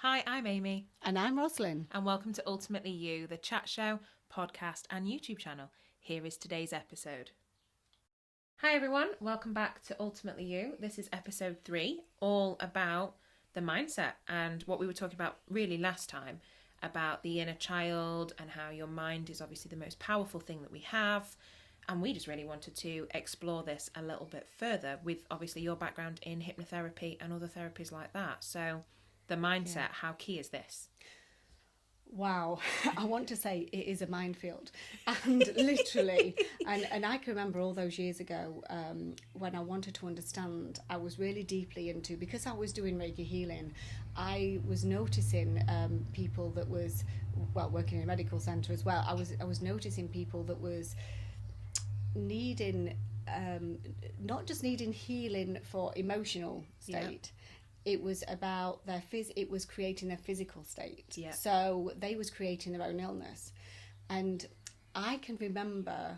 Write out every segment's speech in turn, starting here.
Hi, I'm Amy. And I'm Rosalind. And welcome to Ultimately You, the chat show, podcast, and YouTube channel. Here is today's episode. Hi, everyone. Welcome back to Ultimately You. This is episode 3, all about the mindset and what we were talking about really last time about the inner child and how your mind is obviously the most powerful thing that we have. And we just really wanted to explore this a little bit further with obviously your background in hypnotherapy and other therapies like that. So the mindset, how key is this? Wow, I want to say it is a minefield, and literally, and I can remember all those years ago when I wanted to understand. I was really deeply into, because I was doing Reiki healing, I was noticing people that was, well, working in a medical centre as well. I was noticing people that was needing, not just needing healing for emotional state. It was about their it was creating their physical state. So they was creating their own illness. And I can remember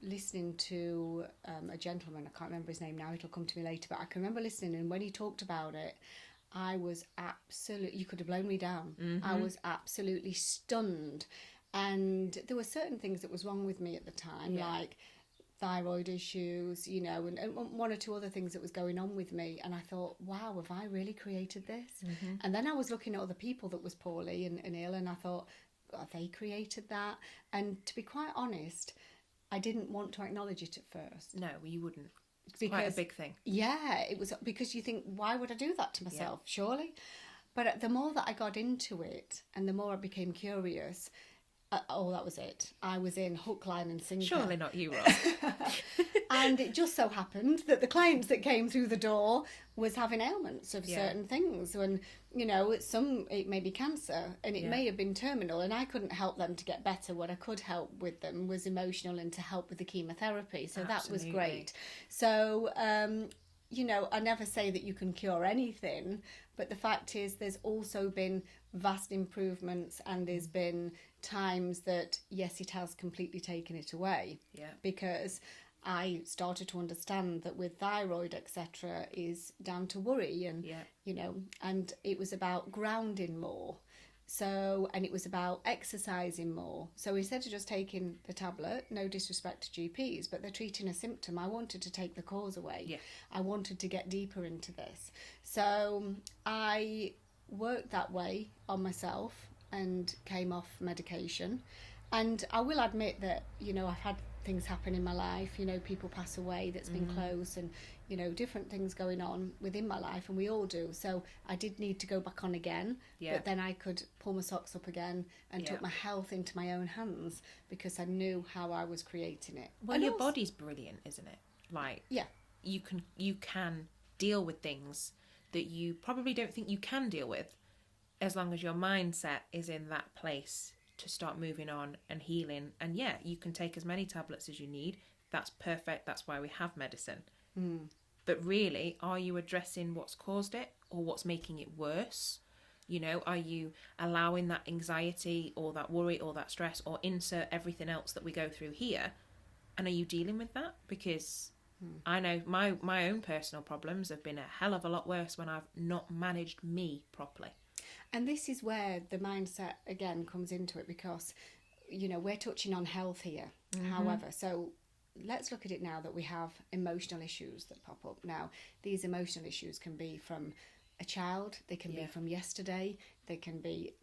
listening to a gentleman, I can't remember his name now, it'll come to me later, but I can remember listening, and when he talked about it, I was absolutely, you could have blown me down. I was absolutely stunned. And there were certain things that was wrong with me at the time, like thyroid issues, you know, and one or two other things that was going on with me. And I thought, wow, have I really created this? And then I was looking at other people that was poorly and ill, and I thought, have they created that? And to be quite honest, I didn't want to acknowledge it at first. No, you wouldn't. It's quite a big thing. Yeah, it was, because you think, why would I do that to myself? Surely. But the more that I got into it and the more I became curious, that was it. I was in hook, line and sinker. Surely not you, Ross. And it just so happened that the clients that came through the door was having ailments of certain things. And, you know, it may be cancer, and it may have been terminal, and I couldn't help them to get better. What I could help with them was emotional and to help with the chemotherapy. So that was great. So, you know, I never say that you can cure anything, but the fact is there's also been vast improvements, and there's been times that, yes, it has completely taken it away. Because I started to understand that with thyroid, etc., is down to worry, and, you know, and it was about grounding more. So, and it was about exercising more. So instead of just taking the tablet, no disrespect to GPs, but they're treating a symptom, I wanted to take the cause away. I wanted to get deeper into this. So I worked that way on myself and came off medication. And I will admit that, you know, I've had things happen in my life, you know, people pass away that's been close, and, you know, different things going on within my life, and we all do. So I did need to go back on again, but then I could pull my socks up again and took my health into my own hands, because I knew how I was creating it. Well, and your body's brilliant, isn't it? Like, you can deal with things that you probably don't think you can deal with, as long as your mindset is in that place to start moving on and healing. And you can take as many tablets as you need. That's perfect. That's why we have medicine. But really, are you addressing what's caused it or what's making it worse? You know, are you allowing that anxiety or that worry or that stress, or insert everything else that we go through here? And are you dealing with that? Because I know my own personal problems have been a hell of a lot worse when I've not managed me properly. And this is where the mindset again comes into it, because, you know, we're touching on health here. However, so let's look at it now that we have emotional issues that pop up. Now, these emotional issues can be from a child, they can be from yesterday, they can be,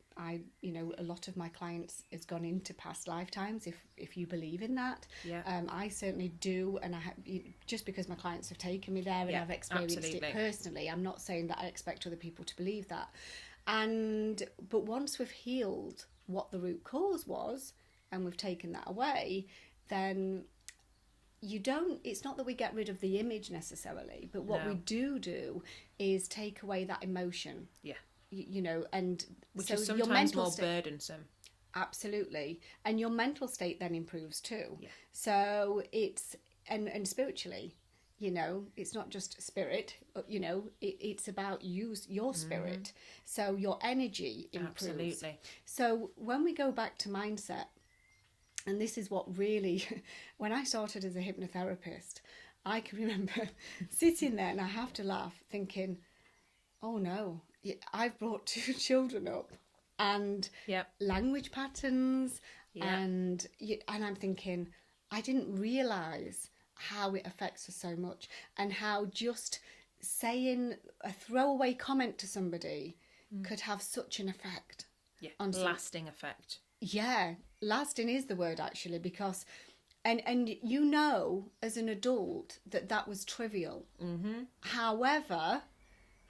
you know, a lot of my clients has gone into past lifetimes, if you believe in that. I certainly do, and just because my clients have taken me there and I've experienced it personally, I'm not saying that I expect other people to believe that. But once we've healed what the root cause was and we've taken that away, then it's not that we get rid of the image necessarily, but what we do is take away that emotion. You know, and which so is sometimes more burdensome. Absolutely. And your mental state then improves too. So it's, and spiritually, you know, it's not just spirit, you know, it's about your spirit. So your energy improves. Absolutely. So when we go back to mindset, and this is what really, when I started as a hypnotherapist, I can remember sitting there, and I have to laugh, thinking, oh no, I've brought 2 children up, and language patterns, and I'm thinking, I didn't realise how it affects us so much, and how just saying a throwaway comment to somebody could have such an effect. Yeah, on lasting effect. Yeah, lasting is the word, actually, because and you know as an adult that was trivial. Mm-hmm. However,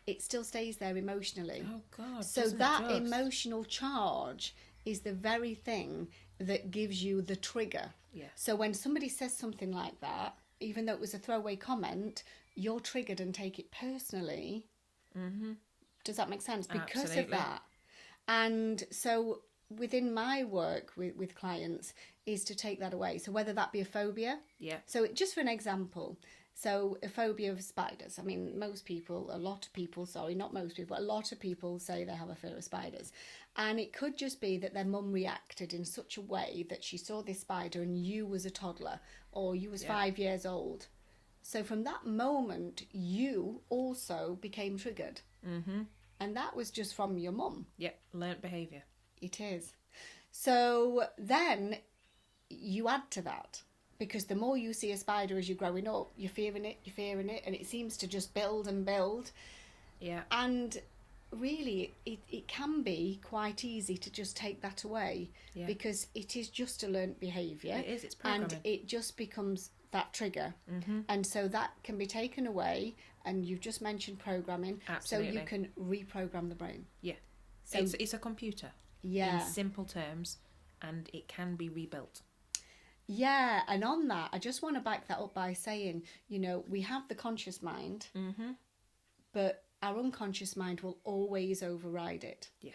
it still stays there emotionally. Oh God! So that emotional charge is the very thing that gives you the trigger. Yeah. So when somebody says something like that, even though it was a throwaway comment, you're triggered and take it personally. Mm-hmm. Does that make sense? Because Absolutely. Of that. And so within my work with clients is to take that away. So whether that be a phobia. Yeah. So just for an example, so a phobia of spiders. I mean, a lot of people, not most people, but a lot of people say they have a fear of spiders. And it could just be that their mum reacted in such a way that she saw this spider and you was a toddler or you was 5 years old. So from that moment, you also became triggered. Mm-hmm. And that was just from your mum. Yep, learnt behaviour. It is. So then you add to that, because the more you see a spider as you're growing up, you're fearing it, and it seems to just build and build. Yeah. And really, it can be quite easy to just take that away, because it is just a learnt behaviour. It is, it's programming. And it just becomes that trigger. Mm-hmm. And so that can be taken away, and you've just mentioned programming. Absolutely. So you can reprogram the brain. Yeah. So it's a computer. Yeah. In simple terms, and it can be rebuilt. Yeah, and on that, I just want to back that up by saying, we have the conscious mind, mm-hmm. but our unconscious mind will always override it. Yeah.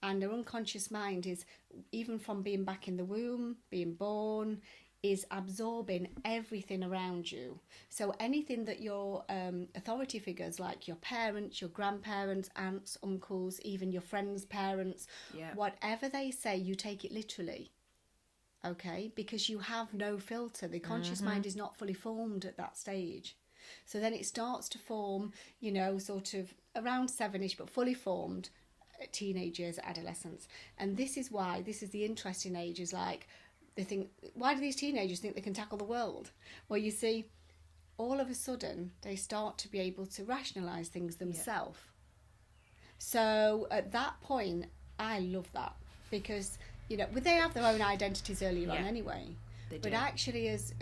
And our unconscious mind is, even from being back in the womb, being born, is absorbing everything around you. So anything that your authority figures, like your parents, your grandparents, aunts, uncles, even your friends' parents, whatever they say, you take it literally. Okay? Because you have no filter. The conscious mind is not fully formed at that stage. So then it starts to form, sort of around 7ish, but fully formed at teenage years, adolescence. And this is the interesting age, is like, they think, why do these teenagers think they can tackle the world? Well, you see, all of a sudden, they start to be able to rationalise things themselves. Yeah. So at that point, I love that, because, they have their own identities earlier on anyway. They do. But actually, as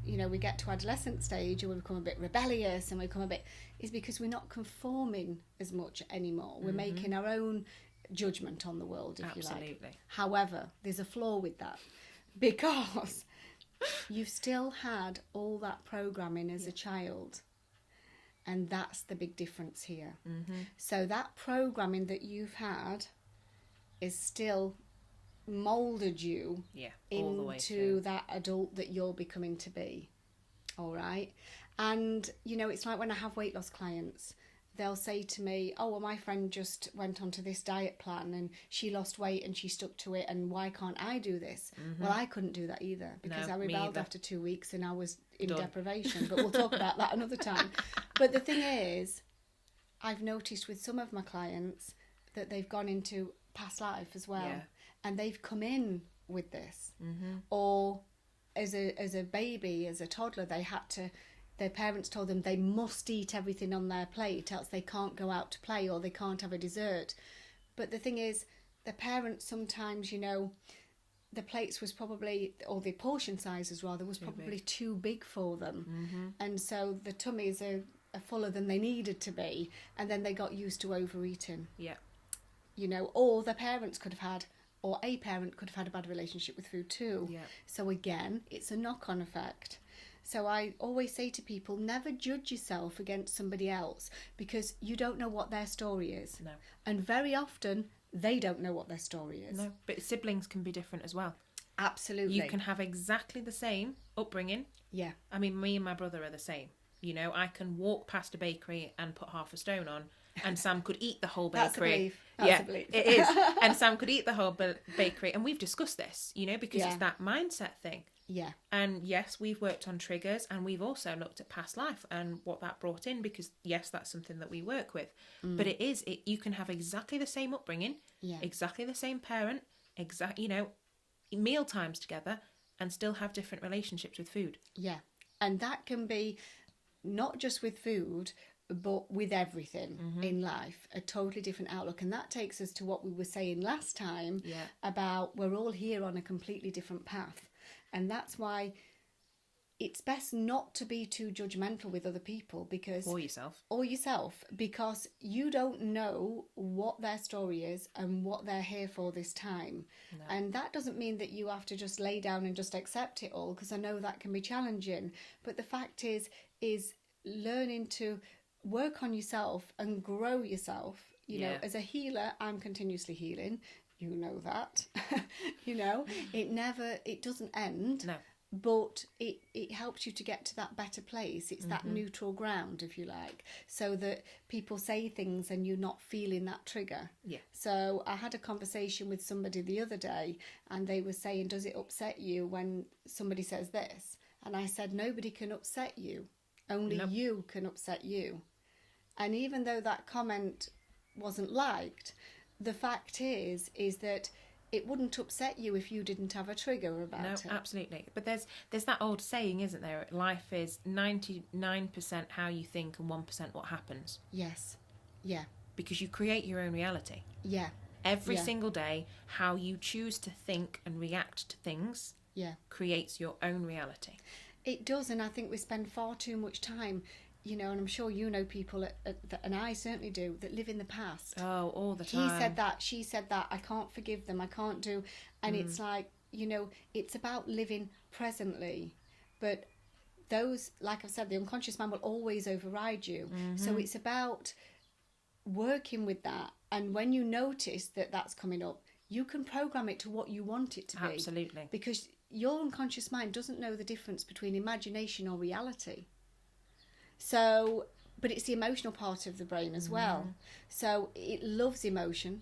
we get to adolescent stage and we become a bit rebellious and we become is because we're not conforming as much anymore. We're making our own judgment on the world, if Absolutely. you like. However, there's a flaw with that. Because you've still had all that programming as a child, and that's the big difference here. Mm-hmm. So that programming that you've had is still moulded you all the way into that adult that you're becoming to be. All right? And, it's like when I have weight loss clients, they'll say to me, oh, well, my friend just went onto this diet plan and she lost weight and she stuck to it, and why can't I do this? Mm-hmm. Well, I couldn't do that either, because I rebelled after 2 weeks and I was in deprivation. But we'll talk about that another time. But the thing is, I've noticed with some of my clients that they've gone into past life as well, and they've come in with this. Mm-hmm. Or as a baby, as a toddler, their parents told them they must eat everything on their plate, else they can't go out to play or they can't have a dessert. But the thing is, the parents sometimes, the plates was probably, or the portion sizes rather, was probably too big for them. Mm-hmm. And so the tummies are fuller than they needed to be, and then they got used to overeating. Yeah. Or the parents could have had, or a parent could have had a bad relationship with food too. Yeah. So again, it's a knock-on effect. So I always say to people, never judge yourself against somebody else, because you don't know what their story is. No. And very often, they don't know what their story is. No, but siblings can be different as well. Absolutely. You can have exactly the same upbringing. Yeah. I mean, me and my brother are the same. I can walk past a bakery and put half a stone on, and Sam could eat the whole bakery. That's a belief. It is. And Sam could eat the whole bakery. And we've discussed this, because it's that mindset thing. Yeah. And yes, we've worked on triggers, and we've also looked at past life and what that brought in, because yes, that's something that we work with. But you can have exactly the same upbringing, exactly the same parent, meal times together, and still have different relationships with food. Yeah. And that can be not just with food, but with everything in life, a totally different outlook. And that takes us to what we were saying last time about we're all here on a completely different path. And that's why it's best not to be too judgmental with other people, because Or yourself. Because you don't know what their story is and what they're here for this time. No. And that doesn't mean that you have to just lay down and just accept it all, because I know that can be challenging. But the fact is learning to work on yourself and grow yourself. You know, as a healer, I'm continuously healing. You know that. It doesn't end. No. But it helps you to get to that better place. It's that neutral ground, if you like, so that people say things and you're not feeling that trigger. Yeah. So I had a conversation with somebody the other day, and they were saying, does it upset you when somebody says this? And I said, nobody can upset you. Only you can upset you. And even though that comment wasn't liked, the fact is that it wouldn't upset you if you didn't have a trigger about it. No, absolutely. But there's that old saying, isn't there? Life is 99% how you think and 1% what happens. Yes. Yeah. Because you create your own reality. Yeah. Every single day, how you choose to think and react to things creates your own reality. It does, and I think we spend far too much time, and I'm sure you know people, and I certainly do, that live in the past. Oh, all the time. He said that, she said that, I can't forgive them, I can't do... And it's like, it's about living presently. But those, like I've said, the unconscious mind will always override you. So it's about working with that. And when you notice that that's coming up, you can program it to what you want it to be. Absolutely. Because your unconscious mind doesn't know the difference between imagination or reality. So, but it's the emotional part of the brain as well. So it loves emotion.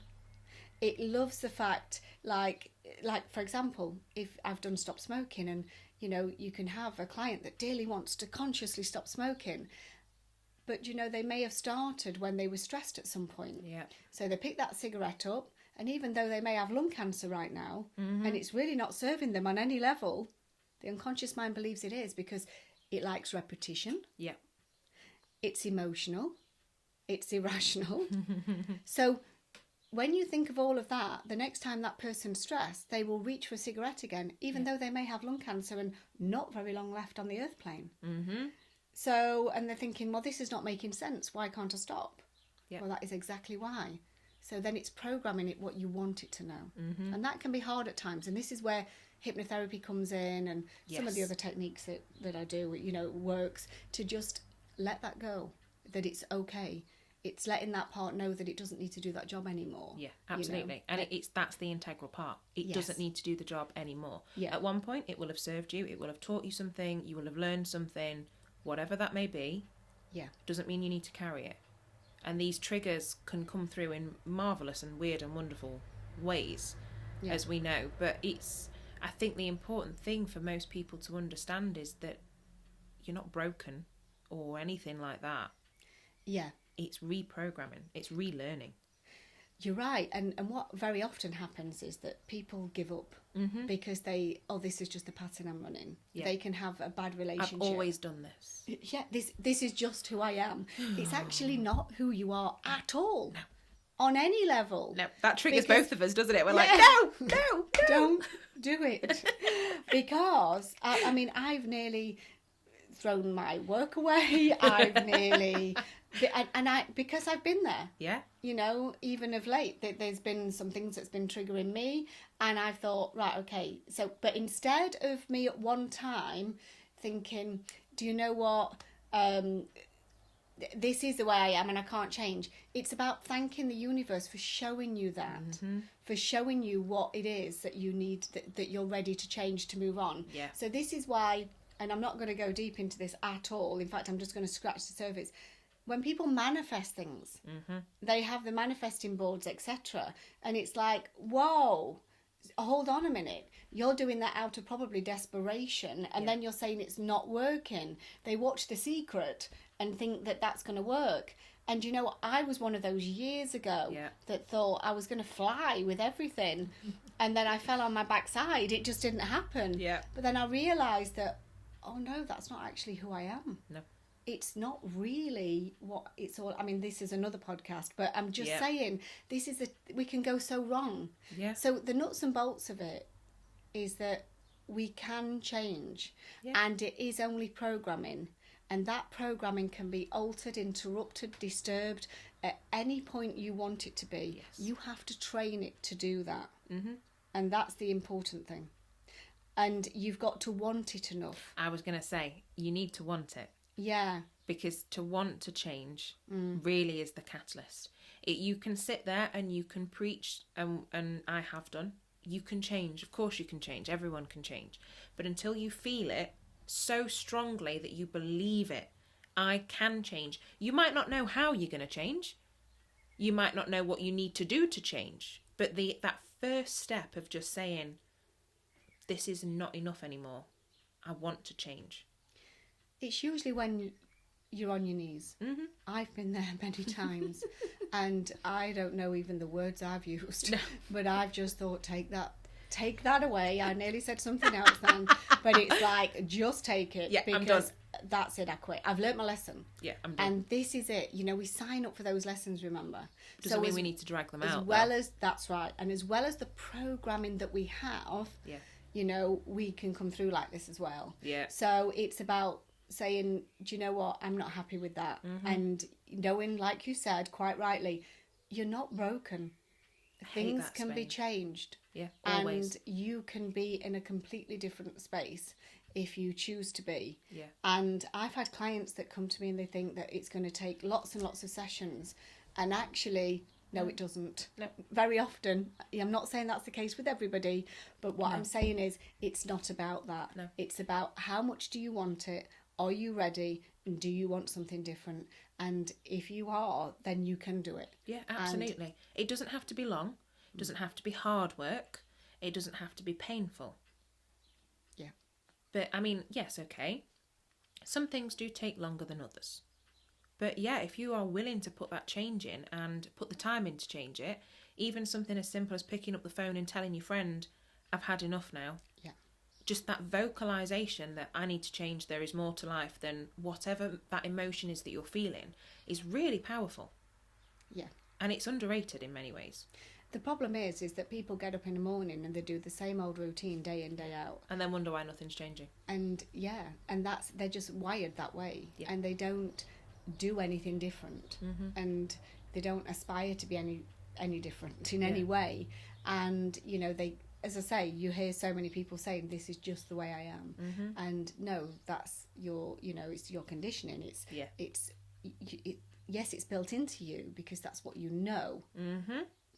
It loves the fact, like for example, if I've done stop smoking, and you can have a client that dearly wants to consciously stop smoking, but they may have started when they were stressed at some point. Yeah. So they pick that cigarette up, and even though they may have lung cancer right now, and it's really not serving them on any level, the unconscious mind believes it is, because it likes repetition. Yeah. It's emotional. It's irrational. So when you think of all of that, the next time that person's stressed, they will reach for a cigarette again, even though they may have lung cancer and not very long left on the earth plane. So, and they're thinking, well, this is not making sense. Why can't I stop? Yeah. Well, that is exactly why. So then it's programming it what you want it to know. And that can be hard at times. And this is where hypnotherapy comes in, and some of the other techniques that I do, works to just let that go, that it's okay. It's letting that part know that it doesn't need to do that job anymore. Yeah, absolutely. And that's the integral part. It doesn't need to do the job anymore. Yeah. At one point, it will have served you. It will have taught you something. You will have learned something, whatever that may be. Yeah. Doesn't mean you need to carry it. And these triggers can come through in marvellous and weird and wonderful ways, as we know. But I think the important thing for most people to understand is that you're not broken or anything like that. Yeah. It's reprogramming. It's relearning. You're right. And what very often happens is that people give up because this is just the pattern I'm running. Yeah. They can have a bad relationship. I've always done this. Yeah, this is just who I am. It's actually not who you are at all. No. On any level. No, that triggers both of us, doesn't it? We're like, no, don't do it. Because, I've nearly thrown my work away. I've nearly... because I've been there. Yeah. Even of late, there's been some things that's been triggering me, and I've thought, right, okay. So, but instead of me at one time thinking, do you know what? This is the way I am and I can't change. It's about thanking the universe for showing you that, for showing you what it is that you need, that you're ready to change, to move on. Yeah. So this is why, and I'm not going to go deep into this at all. In fact, I'm just going to scratch the surface. When people manifest things, they have the manifesting boards, etc. And it's like, whoa, hold on a minute, you're doing that out of probably desperation, and then you're saying it's not working. They watch The Secret and think that that's going to work. And you know, I was one of those years ago that thought I was going to fly with everything, and then I fell on my backside. It just didn't happen. But then I realised that, oh no, that's not actually who I am. No. It's not really what it's all. I mean, this is another podcast, but I'm just saying, we can go so wrong. So the nuts and bolts of it is that we can change, and it is only programming, and that programming can be altered, interrupted, disturbed at any point you want it to be. You have to train it to do that, and that's the important thing. And you've got to want it enough. I was going to say, you need to want it. Yeah. Because to want to change really is the catalyst. You can sit there and you can preach, and I have done. You can change. Of course you can change. Everyone can change. But until you feel it so strongly that you believe it, I can change. You might not know how you're going to change. You might not know what you need to do to change. But that first step of just saying, this is not enough anymore. I want to change. It's usually when you're on your knees. I've been there many times, and I don't know even the words I've used, but I've just thought, take that away. I nearly said something else then, but it's like, just take it, because I'm done. That's it, I quit. I've learnt my lesson. I'm done. And this is it. You know, we sign up for those lessons, remember? Doesn't mean we need to drag them out. That's right. And as well as the programming that we have, you know, we can come through like this as well. So it's about saying, do you know what, I'm not happy with that. And knowing, like you said quite rightly, you're not broken. Things can be changed. Always. And you can be in a completely different space if you choose to be. Yeah. And I've had clients that come to me and they think that it's going to take lots and lots of sessions, and actually, no, it doesn't. No. Very often. I'm not saying that's the case with everybody, but what I'm saying is it's not about that. No. It's about how much do you want it? Are you ready? And do you want something different? And if you are, then you can do it. Yeah, absolutely. And it doesn't have to be long. It doesn't have to be hard work. It doesn't have to be painful. Yeah. But, I mean, yes, okay. Some things do take longer than others. But, yeah, if you are willing to put that change in and put the time in to change it, even something as simple as picking up the phone and telling your friend, I've had enough now. Yeah. Just that vocalisation that I need to change, there is more to life than whatever that emotion is that you're feeling, is really powerful. Yeah. And it's underrated in many ways. The problem is that people get up in the morning and they do the same old routine day in, day out. And then wonder why nothing's changing. And they're just wired that way. Yeah. And they don't do anything different. And they don't aspire to be any different in any way. And, you know, they, as I say, you hear so many people saying, this is just the way I am. And no, that's your, you know, it's your conditioning. Yes, it's built into you because that's what you know.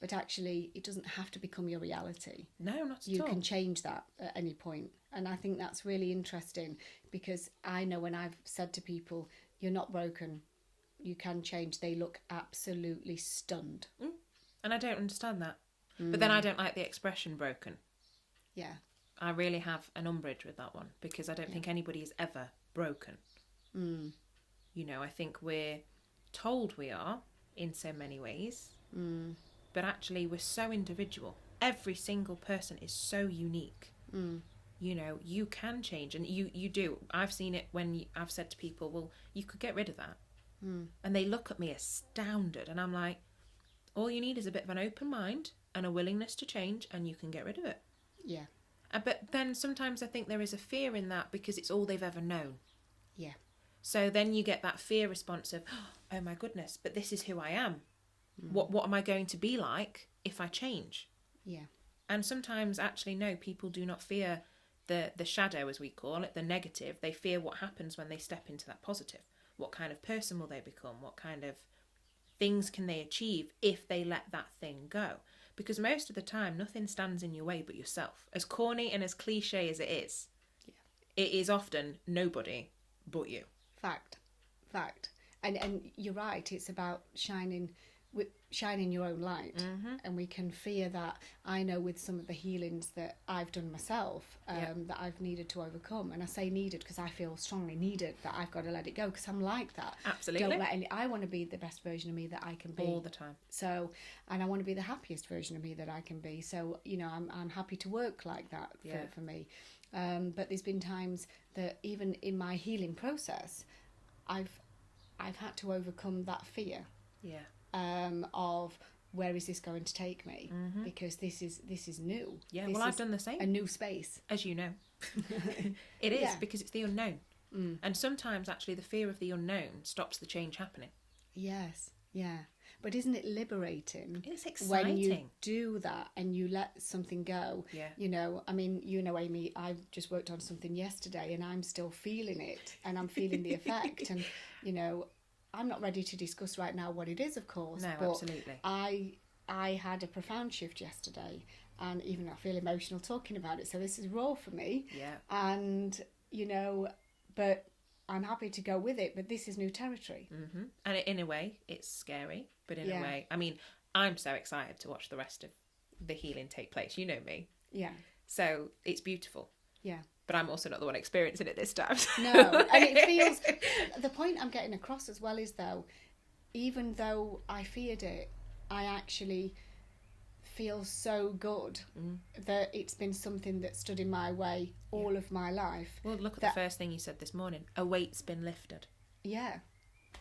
But actually, it doesn't have to become your reality. No, not at all. You can change that at any point. And I think that's really interesting, because I know when I've said to people, you're not broken, you can change, they look absolutely stunned. And I don't understand that. But then I don't like the expression broken. Yeah. I really have an umbrage with that one, because I don't think anybody is ever broken. You know, I think we're told we are in so many ways. But actually, we're so individual. Every single person is so unique. You know, you can change, and you do. I've seen it when I've said to people, well, you could get rid of that. And they look at me astounded, and I'm like, all you need is a bit of an open mind and a willingness to change, and you can get rid of it. Yeah. But then sometimes I think there is a fear in that, because it's all they've ever known. Yeah. So then you get that fear response of, oh my goodness, but this is who I am. What am I going to be like if I change? Yeah. And sometimes, actually, no, people do not fear the shadow, as we call it, the negative. They fear what happens when they step into that positive. What kind of person will they become? What kind of things can they achieve if they let that thing go? Because most of the time, nothing stands in your way but yourself. As corny and as cliche as it is, it is often nobody but you. Fact. And you're right, it's about shining shine in your own light, and we can fear that. I know with some of the healings that I've done myself, that I've needed to overcome, and I say needed because I feel strongly needed that I've got to let it go, because I'm like that. Absolutely. Don't let I want to be the best version of me that I can be all the time. So, and I want to be the happiest version of me that I can be. So, you know, I'm happy to work like that for me. But there's been times that even in my healing process, I've had to overcome that fear. Yeah. Of where is this going to take me? Because this is new. Yeah, well, I've done the same. A new space. As you know. It is, because it's the unknown. And sometimes, actually, the fear of the unknown stops the change happening. Yes, yeah. But isn't it liberating? It's exciting. When you do that and you let something go. Yeah. You know, I mean, you know, Amy, I just worked on something yesterday and I'm still feeling it, and I'm feeling the effect. And, you know, I'm not ready to discuss right now what it is, of course. No, but absolutely. I had a profound shift yesterday, and even I feel emotional talking about it. So this is raw for me. Yeah. And, you know, but I'm happy to go with it. But this is new territory. And in a way, it's scary. But in a way, I mean, I'm so excited to watch the rest of the healing take place. You know me. Yeah. So it's beautiful. Yeah. But I'm also not the one experiencing it this time. No, and it feels... The point I'm getting across as well is, though, even though I feared it, I actually feel so good that it's been something that stood in my way all of my life. Well, look at the first thing you said this morning. A weight's been lifted. Yeah,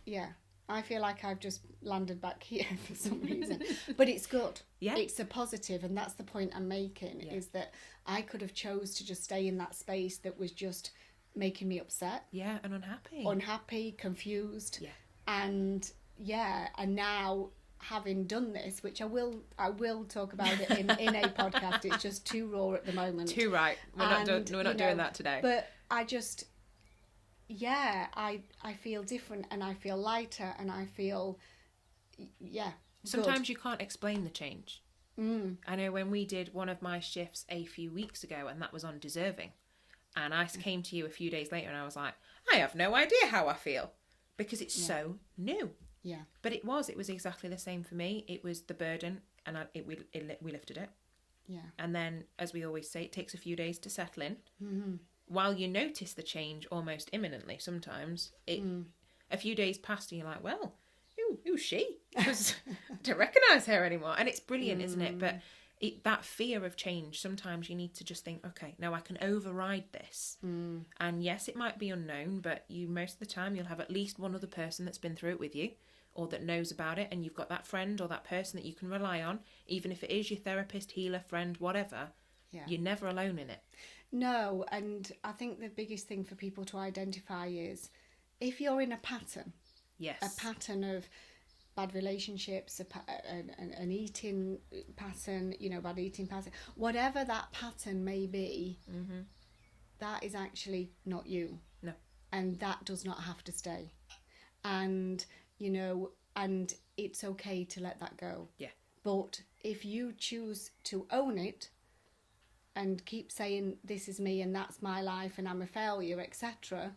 yeah. I feel like I've just landed back here for some reason. But it's good. Yeah. It's a positive, and that's the point I'm making, is that I could have chose to just stay in that space that was just making me upset. Yeah, and unhappy. Unhappy, confused. Yeah. And now having done this, which I will talk about it in a podcast. It's just too raw at the moment. Too right. We're not doing that today. But I just... Yeah, I feel different, and I feel lighter, and I feel, Sometimes good. You can't explain the change. I know when we did one of my shifts a few weeks ago, and that was on deserving, and I came to you a few days later, and I was like, I have no idea how I feel, because it's so new. Yeah. But it was exactly the same for me. It was the burden, and we lifted it. Yeah. And then, as we always say, it takes a few days to settle in. While you notice the change almost imminently, sometimes a few days past and you're like, well, who's she? Because I don't recognise her anymore. And it's brilliant, isn't it? But that fear of change, sometimes you need to just think, okay, no, I can override this. And yes, it might be unknown, but most of the time you'll have at least one other person that's been through it with you, or that knows about it, and you've got that friend or that person that you can rely on, even if it is your therapist, healer, friend, whatever. Yeah. You're never alone in it. No, and I think the biggest thing for people to identify is if you're in a pattern, a pattern of bad relationships, an eating pattern, bad eating pattern, whatever that pattern may be, that is actually not you. No. And that does not have to stay. And, and it's okay to let that go. Yeah. But if you choose to own it, and keep saying this is me and that's my life and I'm a failure, etc.,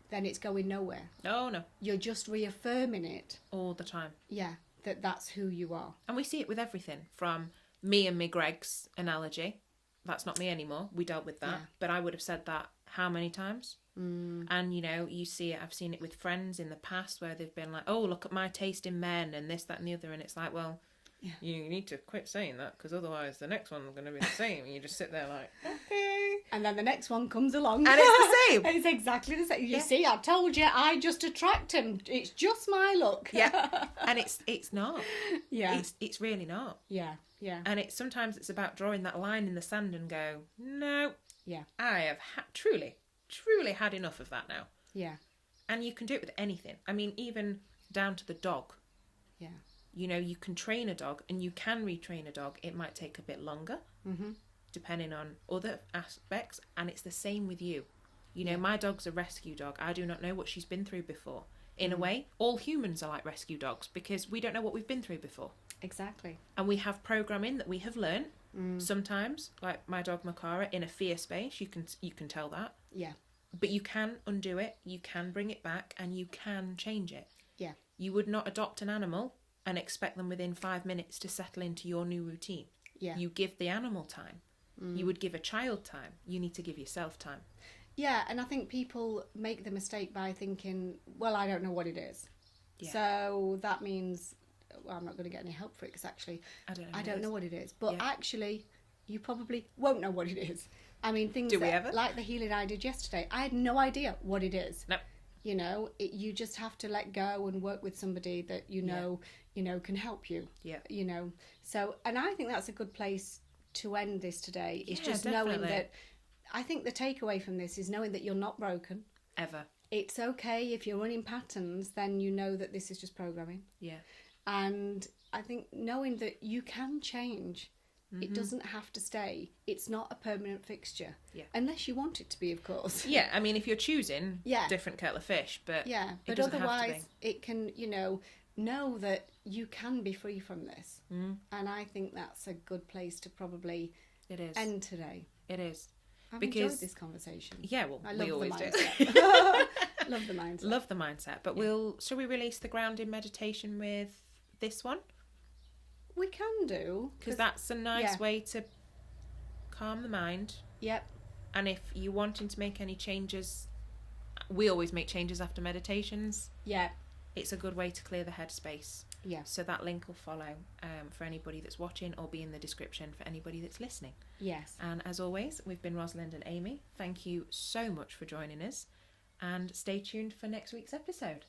then it's going nowhere. Oh no. You're just reaffirming it all the time. Yeah, that's who you are. And we see it with everything, from me and me Greg's analogy. That's not me anymore. We dealt with that. Yeah. But I would have said that how many times? And you see it, I've seen it with friends in the past where they've been like, oh, look at my taste in men and this, that and the other, and it's like, well, yeah. You need to quit saying that, because otherwise the next one's going to be the same. And you just sit there like, okay. And then the next one comes along. And it's the same. It's exactly the same. You see, I told you, I just attract him. It's just my luck. Yeah. And it's not. Yeah. It's really not. Yeah. Yeah. And sometimes it's about drawing that line in the sand and go, no. Yeah. I have truly had enough of that now. Yeah. And you can do it with anything. I mean, even down to the dog. Yeah. You can train a dog, and you can retrain a dog. It might take a bit longer, depending on other aspects. And it's the same with you. My dog's a rescue dog. I do not know what she's been through before. In a way, all humans are like rescue dogs, because we don't know what we've been through before. Exactly. And we have programming that we have learned. Sometimes, like my dog Makara, in a fear space, you can tell that. Yeah. But you can undo it. You can bring it back, and you can change it. Yeah. You would not adopt an animal and expect them within 5 minutes to settle into your new routine. Yeah. You give the animal time. You would give a child time. You need to give yourself time. Yeah, and I think people make the mistake by thinking, well, I don't know what it is. Yeah. So that means, well, I'm not going to get any help for it because actually I don't know what it is. But actually, you probably won't know what it is. I mean, things like the healing I did yesterday, I had no idea what it is. Nope. You know, you just have to let go and work with somebody that you know can help you. Yeah. You know, so, and I think that's a good place to end this today. Is just definitely. knowing that. I think the takeaway from this is knowing that you're not broken. Ever. It's okay if you're running patterns, then you know that this is just programming. Yeah. And I think knowing that you can change. It doesn't have to stay. It's not a permanent fixture. Yeah. Unless you want it to be, of course. Yeah, I mean, if you're choosing, different kettle of fish, but but otherwise it can, know that you can be free from this. And I think that's a good place to probably end today. It is. I've enjoyed this conversation. Yeah, well, we always do. Love the mindset. Love the mindset. But shall we release the grounding meditation with this one? We can do. Because that's a nice way to calm the mind. Yep. And if you're wanting to make any changes, we always make changes after meditations. Yeah. It's a good way to clear the headspace. Yeah. So that link will follow for anybody that's watching, or be in the description for anybody that's listening. Yes. And as always, we've been Rosalind and Amy. Thank you so much for joining us, and stay tuned for next week's episode.